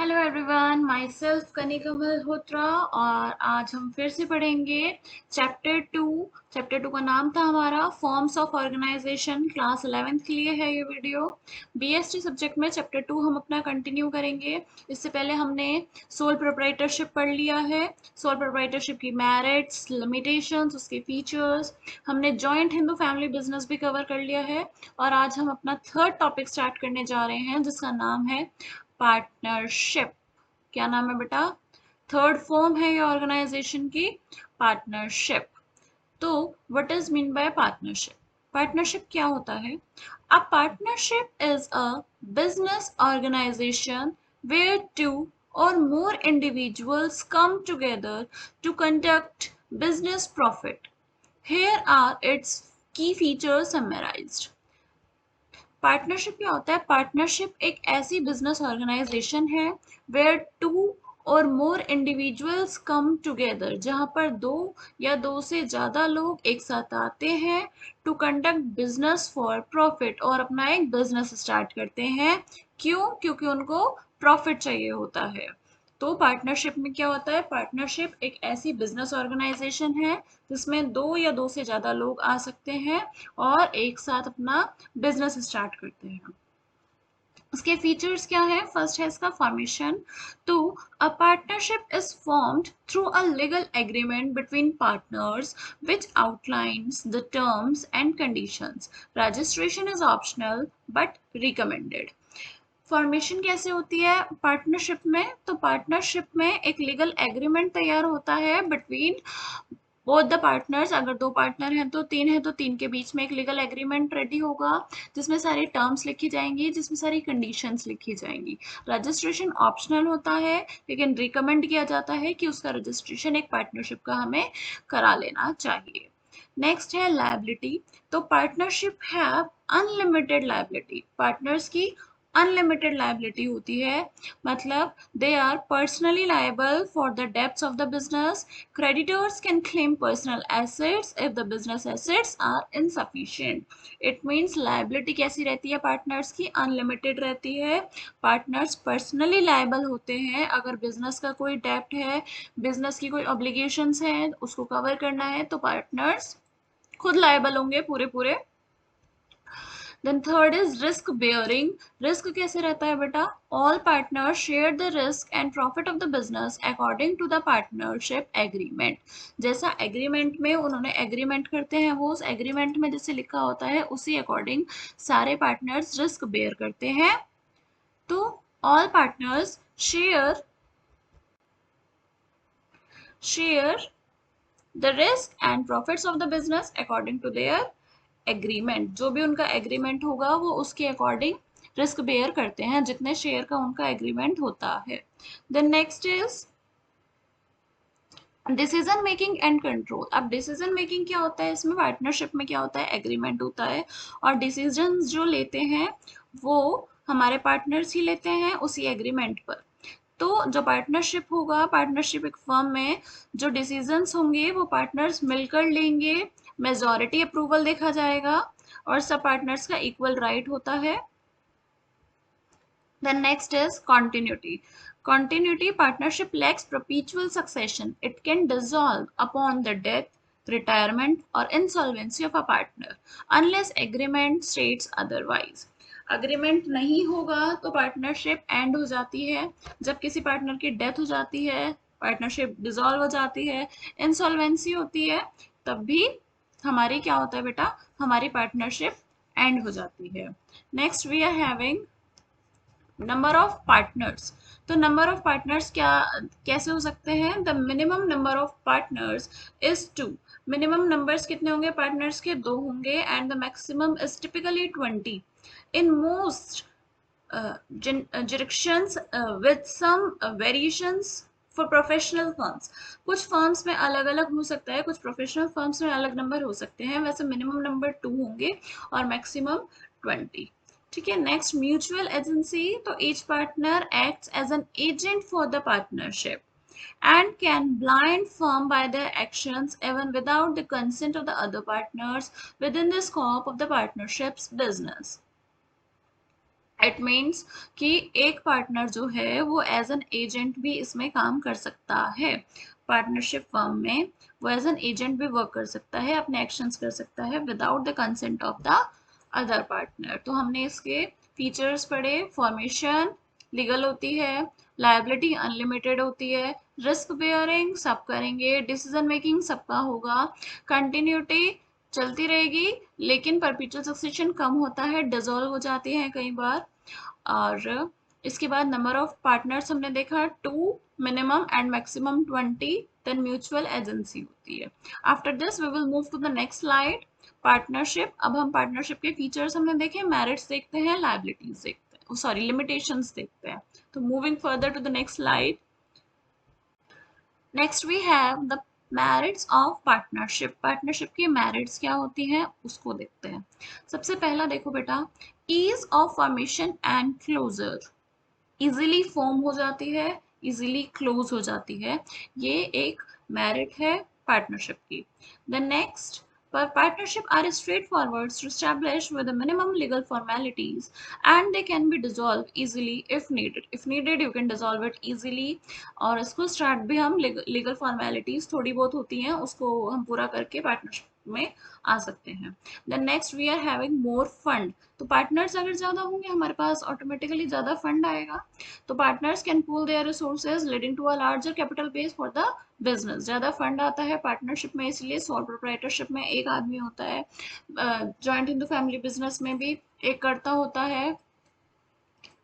Hello everyone, my self Kanika Malhotra. और आज हम फिर से पढ़ेंगे चैप्टर टू का नाम था हमारा forms of organisation. Class 11th के लिए है ये वीडियो। बीएसटी सब्जेक्ट में चैप्टर 2 हम अपना कंटिन्यू करेंगे। इससे पहले हमने सोल प्रोप्राइटरशिप पढ़ लिया है। सोल प्रोप्राइटरशिप की मेरिट्स, लिमिटेशंस, उसके फीचर्स। हमने जॉइंट हिंदू फैमिली बिजनेस भी कवर कर लिया है। और आज हम अपना थर्ड टॉपिक स्टार्ट करने जा रहे हैं जिसका नाम है पार्टनरशिप। क्या नाम है बेटा? थर्ड फॉर्म है ये ऑर्गेनाइजेशन की, पार्टनरशिप। तो what is mean by partnership? Partnership क्या होता है? A partnership is a business organisation where two or more individuals come together to conduct business profit. Here are its key features summarized. Partnership क्या होता है? Partnership एक ऐसी business organisation है where to और मोर इंडिविजुअल्स कम टुगेदर, जहां पर दो या दो से ज्यादा लोग एक साथ आते हैं to conduct business for profit, और अपना एक बिजनेस स्टार्ट करते हैं। क्यों? क्योंकि उनको प्रॉफिट चाहिए होता है। तो पार्टनरशिप में क्या होता है? पार्टनरशिप एक ऐसी बिजनेस ऑर्गेनाइजेशन है जिसमें दो या दो से ज्यादा लोग आ सकते हैं और एक साथ अपना बिजनेस स्टार्ट करते हैं। उसके फीचर्स क्या है? फर्स्ट है इसका फॉर्मेशन। तो अ partnership is formed through a legal agreement between partners which outlines the terms and conditions. Registration is optional but recommended. Formation कैसे होती है पार्टनरशिप में? तो पार्टनरशिप में एक लीगल एग्रीमेंट तैयार होता है बिटवीन बोथ द पार्टनर्स। अगर दो पार्टनर हैं तो तीन है तो तीन के बीच में एक लीगल एग्रीमेंट रेडी होगा जिसमें सारी टर्म्स लिखी जाएंगी, जिसमें सारी कंडीशंस लिखी जाएंगी। रजिस्ट्रेशन ऑप्शनल होता है लेकिन रिकमेंड किया जाता है कि उसका रजिस्ट्रेशन एक पार्टनरशिप का हमें करा लेना चाहिए। नेक्स्ट है लायबिलिटी। तो partnership have unlimited liability. Partners की अनलिमिटेड लायबिलिटी होती है, मतलब they are personally liable for the debts of the business. Creditors can claim personal assets if the business assets are insufficient. It means liability कैसी रहती है partners की? Unlimited रहती है। पार्टनर्स पर्सनली लायबल होते हैं अगर बिजनेस का कोई डेप्ट है, बिजनेस की कोई ऑब्लिगेशंस है, उसको कवर करना है तो पार्टनर्स खुद लायबल होंगे पूरे पूरे। Then third is risk bearing. Risk कैसे रहता है बेटा? All partner share the risk and profit of the business according to the partnership agreement. जैसा एग्रीमेंट में उन्होंने एग्रीमेंट करते हैं, वो उस एग्रीमेंट में जैसे लिखा होता है उसी अकॉर्डिंग सारे पार्टनर्स रिस्क बेयर करते हैं। तो all partners share the risk and profits of the business according to their agreement. जो भी उनका एग्रीमेंट होगा वो उसके अकॉर्डिंग रिस्क बेयर करते हैं, जितने शेयर का उनका एग्रीमेंट होता है। Then next is decision making and control. अब डिसीजन मेकिंग क्या होता है इसमें? पार्टनरशिप में क्या होता है? एग्रीमेंट होता है और डिसीजन जो लेते हैं वो हमारे पार्टनर्स ही लेते हैं उसी एग्रीमेंट पर। तो जो पार्टनरशिप होगा, पार्टनरशिप एक फर्म में जो डिसीजंस होंगे वो पार्टनर्स मिलकर लेंगे। मेजॉरिटी अप्रूवल देखा जाएगा और सब पार्टनर्स का इक्वल राइट होता है। Then next is continuity. Continuity, partnership lacks perpetual succession. It can dissolve upon the death, retirement or insolvency of a partner unless agreement states otherwise. Agreement नहीं होगा तो पार्टनरशिप एंड हो जाती है। जब किसी पार्टनर की डेथ हो जाती है, पार्टनरशिप डिसॉल्व हो जाती है, इंसॉल्वेंसी होती है, तब भी हमारी क्या होता है बेटा? हमारी पार्टनरशिप एंड हो जाती है। Next we are having number of partners. तो नंबर ऑफ पार्टनर्स क्या कैसे हो सकते हैं? The minimum number of partners is 2। Minimum numbers कितने होंगे पार्टनर्स के? 2 होंगे। And the maximum is typically 20 in most jurisdictions with some variations for professional firms. कुछ फर्म्स में अलग अलग हो सकता है, कुछ प्रोफेशनल फर्म्स में अलग नंबर हो सकते हैं। वैसे मिनिमम नंबर 2 होंगे और मैक्सिमम 20। ठीक है। Next, mutual agency. तो each partner acts as an agent for the partnership and can blind firm by their actions even without the consent of the other partners within the scope of the partnership's business. It means कि एक partner जो है वो as an agent भी इसमें काम कर सकता है। पार्टनरशिप फर्म में वो एज एन एजेंट भी वर्क कर सकता है, अपने एक्शंस कर सकता है without the consent of the other partner. तो हमने इसके फीचर्स पढ़े। फॉर्मेशन लीगल होती है, लायबिलिटी अनलिमिटेड होती है, रिस्क बेयरिंग सब करेंगे, डिसीजन मेकिंग सबका होगा, कंटिन्यूटी चलती रहेगी, लेकिन परपेचुअल सक्सेशन कम होता है, डिसॉल्व हो जाती है कई बार। और इसके बाद नंबर ऑफ पार्टनर्स हमने देखा 2, minimum and maximum 20, then mutual agency होती है। After this we will move to the next slide, partnership. अब हम पार्टनरशिप के फीचर्स हमने देखे, मेरिट्स देखते हैं, लायबिलिटीज देखते हैं, सॉरी लिमिटेशंस देखते हैं। तो moving further to the next slide, next we have the merits of partnership. Partnership की मेरिट्स क्या होती हैं उसको देखते हैं। सबसे पहला देखो बेटा, ease of formation and closure, easily form हो जाती है, इजीली क्लोज हो जाती है, ये एक मेरिट है पार्टनरशिप की। The next, partnership are straightforward to establish with the minimum legal formalities and they can be dissolved easily if needed. If needed you can dissolve it easily। और इसको start भी हम लीगल फॉर्मेलिटीज थोड़ी बहुत होती हैं उसको हम पूरा करके पार्टनरशिप में आ सकते हैं। Then next we are having more fund. तो पार्टनर्स अगर ज्यादा होंगे हमारे पास ऑटोमेटिकली ज्यादा फंड आएगा। तो partners can pool their resources leading to a larger capital base for the business. ज्यादा फंड आता है पार्टनरशिप में, इसलिए सोल प्रोप्राइटरशिप में एक आदमी होता है, जॉइंट हिंदू फैमिली बिजनेस में भी एक करता होता है,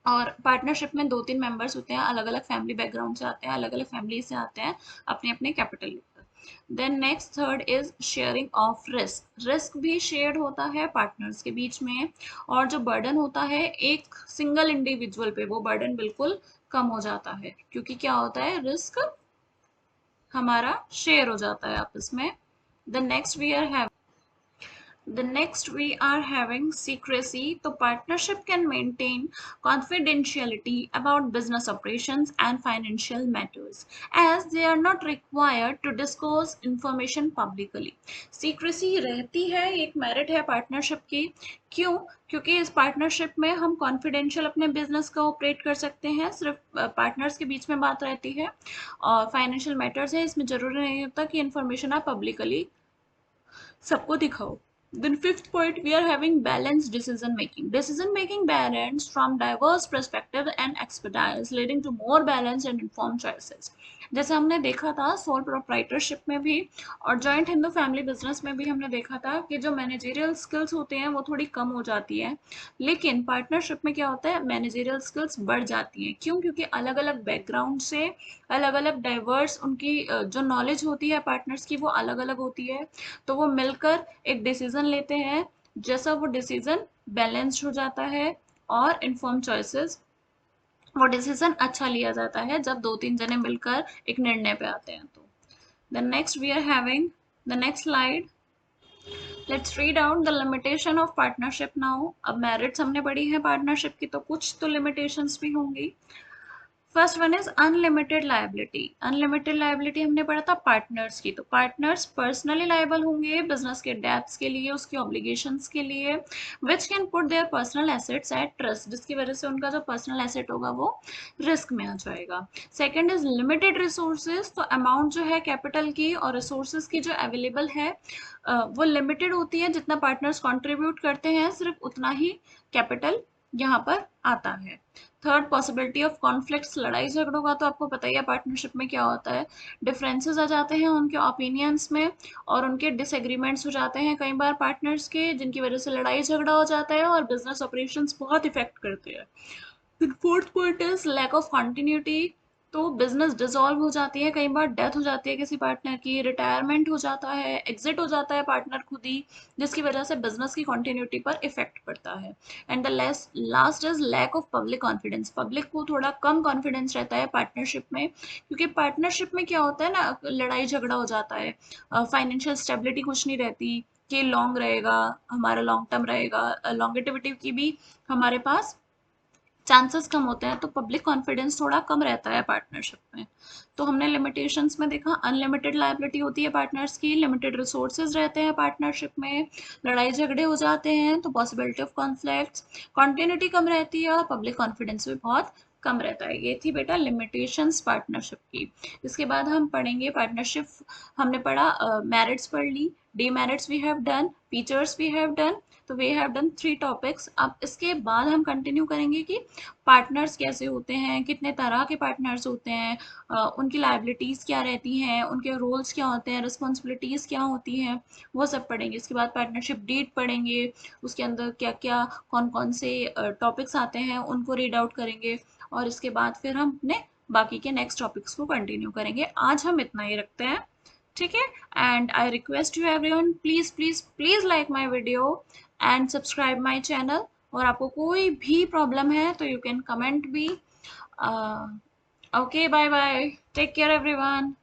और पार्टनरशिप में 2-3 मेंबर्स होते हैं, अलग अलग फैमिली बैकग्राउंड से आते हैं, अलग अलग फैमिली से आते हैं, अपने अपने कैपिटल लेकर। Then next third is sharing of risk. Risk भी शेयर्ड होता है पार्टनर्स के बीच में, और जो बर्डन होता है एक सिंगल इंडिविजुअल पे, वो बर्डन बिल्कुल कम हो जाता है, क्योंकि क्या होता है रिस्क हमारा शेयर हो जाता है आपस में। The next we are The next we are having secrecy. So partnership can maintain confidentiality about business operations and financial matters as they are not required to disclose information publicly. Secrecy रहती है, एक merit है partnership की। क्यों? क्योंकि इस partnership में हम कॉन्फिडेंशियल अपने बिजनेस का ऑपरेट कर सकते हैं, सिर्फ पार्टनर्स के बीच में बात रहती है, और फाइनेंशियल मैटर्स है, इसमें जरूरी नहीं होता कि इंफॉर्मेशन आप पब्लिकली सबको दिखाओ। Then fifth point, we are having balanced decision making. Decision making balanced from diverse perspective and expertise, leading to more balanced and informed choices. जैसे हमने देखा था सोल प्रोप्राइटरशिप में भी और जॉइंट हिंदू फैमिली बिजनेस में भी हमने देखा था कि जो मैनेजरियल स्किल्स होते हैं वो थोड़ी कम हो जाती है, लेकिन पार्टनरशिप में क्या होता है मैनेजरियल स्किल्स बढ़ जाती हैं। क्यों? क्योंकि अलग अलग बैकग्राउंड से अलग अलग डाइवर्स उनकी जो नॉलेज होती है पार्टनर्स की वो अलग अलग होती है, तो वो मिलकर एक डिसीजन लेते हैं, जैसा वो डिसीजन बैलेंस्ड हो जाता है और इन्फॉर्म चॉइसेस, वो डिसीजन अच्छा लिया जाता है जब 2-3 जने मिलकर एक निर्णय पे आते हैं। तो the next we are having the next slide, let's read out the limitation of partnership now. अब मेरिट्स हमने पढ़ी है पार्टनरशिप की, तो कुछ तो लिमिटेशंस भी होंगी। First one is unlimited liability. Unlimited liability हमने पढ़ा था पार्टनर्स की, तो पार्टनर्स पर्सनली लायबल होंगे बिजनेस के डेब्ट्स के लिए, उसके ऑब्लिगेशंस के लिए, which can put their personal assets at trust, जिसकी वजह से उनका जो पर्सनल एसेट होगा वो रिस्क में आ जाएगा। Second is limited resources. तो अमाउंट जो है कैपिटल की और रिसोर्सेज की जो अवेलेबल है वो लिमिटेड होती है, जितना पार्टनर्स कॉन्ट्रीब्यूट करते हैं सिर्फ उतना ही कैपिटल यहाँ पर आता है। Third, possibility of conflicts. लड़ाई झगड़ों का तो आपको पता ही है पार्टनरशिप में क्या होता है, डिफरेंसेस आ जाते हैं उनके ओपिनियंस में और उनके डिसएग्रीमेंट्स हो जाते हैं कई बार पार्टनर्स के, जिनकी वजह से लड़ाई झगड़ा हो जाता है और बिजनेस ऑपरेशंस बहुत इफेक्ट करते हैं। फिर fourth point is lack of continuity. तो बिजनेस डिसॉल्व हो जाती है, कई बार डेथ हो जाती है किसी पार्टनर की, रिटायरमेंट हो जाता है, एग्जिट हो जाता है पार्टनर खुद ही, जिसकी वजह से बिजनेस की कंटिन्यूटी पर इफेक्ट पड़ता है। And the last is lack of public confidence. Public को थोड़ा कम कॉन्फिडेंस रहता है पार्टनरशिप में, क्योंकि पार्टनरशिप में क्या होता है ना, लड़ाई झगड़ा हो जाता है, फाइनेंशियल स्टेबिलिटी कुछ नहीं रहती कि लॉन्ग रहेगा, हमारा लॉन्ग टर्म रहेगा, लॉन्गेटिविटी की भी हमारे पास चांसेस कम होते हैं, तो पब्लिक कॉन्फिडेंस थोड़ा कम रहता है पार्टनरशिप में। तो हमने लिमिटेशंस में देखा, अनलिमिटेड लायबिलिटी होती है पार्टनर्स की, लिमिटेड रिसोर्सेज रहते हैं पार्टनरशिप में, लड़ाई झगड़े हो जाते हैं तो पॉसिबिलिटी ऑफ कॉन्फ्लिक्ट्स, कॉन्टिन्यूटी कम रहती है और पब्लिक कॉन्फिडेंस भी बहुत कम रहता है। ये थी बेटा लिमिटेशंस पार्टनरशिप की। इसके बाद हम पढ़ेंगे पार्टनरशिप, हमने पढ़ा मेरिट्स पढ़ ली, demerits we have done, features we have done, तो वी हैव डन 3 टॉपिक्स। अब इसके बाद हम कंटिन्यू करेंगे कि पार्टनर्स कैसे होते हैं, कितने तरह के पार्टनर्स होते हैं, उनकी लायबिलिटीज़ क्या रहती हैं, उनके रोल्स क्या होते हैं, रिस्पॉन्सिबिलिटीज़ क्या होती हैं, वो सब पढ़ेंगे। इसके बाद पार्टनरशिप डीड पढ़ेंगे, उसके अंदर क्या क्या कौन कौन से टॉपिक्स आते हैं उनको रीड आउट करेंगे, और इसके बाद फिर हम अपने बाकी के नेक्स्ट टॉपिक्स को कंटिन्यू करेंगे। आज हम इतना ही रखते हैं, ठीक है। And I request you everyone, please please please like my video and subscribe my channel. और आपको कोई भी प्रॉब्लम है तो यू कैन कमेंट भी। Okay, bye bye, take care everyone.